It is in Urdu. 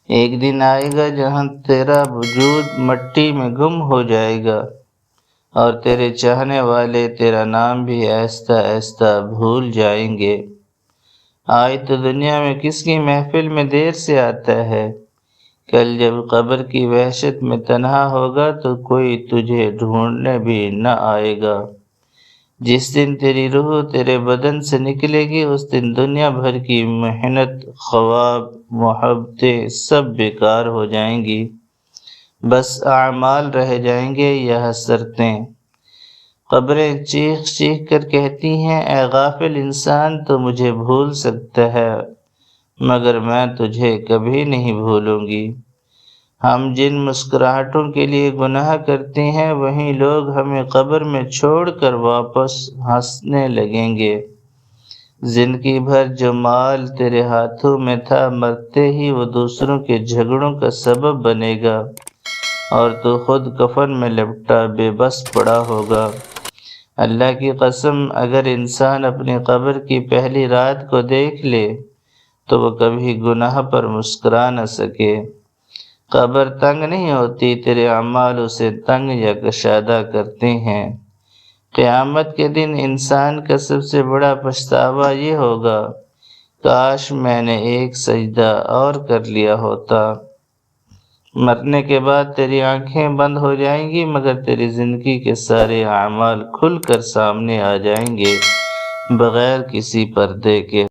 ایک دن آئے گا جہاں تیرا وجود مٹی میں گم ہو جائے گا اور تیرے چاہنے والے تیرا نام بھی آہستہ آہستہ بھول جائیں گے۔ آج تو دنیا میں کس کی محفل میں دیر سے آتا ہے، کل جب قبر کی وحشت میں تنہا ہوگا تو کوئی تجھے ڈھونڈنے بھی نہ آئے گا۔ جس دن تیری روح تیرے بدن سے نکلے گی اس دن دنیا بھر کی محنت، خواب، محبتیں سب بیکار ہو جائیں گی، بس اعمال رہ جائیں گے یا حسرتیں۔ قبریں چیخ چیخ کر کہتی ہیں، اے غافل انسان، تو مجھے بھول سکتا ہے مگر میں تجھے کبھی نہیں بھولوں گی۔ ہم جن مسکراہٹوں کے لیے گناہ کرتے ہیں وہیں لوگ ہمیں قبر میں چھوڑ کر واپس ہنسنے لگیں گے۔ زندگی بھر جو مال تیرے ہاتھوں میں تھا، مرتے ہی وہ دوسروں کے جھگڑوں کا سبب بنے گا اور تو خود کفن میں لپٹا بے بس پڑا ہوگا۔ اللہ کی قسم، اگر انسان اپنی قبر کی پہلی رات کو دیکھ لے تو وہ کبھی گناہ پر مسکرا نہ سکے۔ قبر تنگ نہیں ہوتی، تیرے اعمال اسے تنگ یا کشادہ کرتے ہیں۔ قیامت کے دن انسان کا سب سے بڑا پچھتاوا یہ ہوگا، کاش میں نے ایک سجدہ اور کر لیا ہوتا۔ مرنے کے بعد تیری آنکھیں بند ہو جائیں گی مگر تیری زندگی کے سارے اعمال کھل کر سامنے آ جائیں گے، بغیر کسی پردے کے۔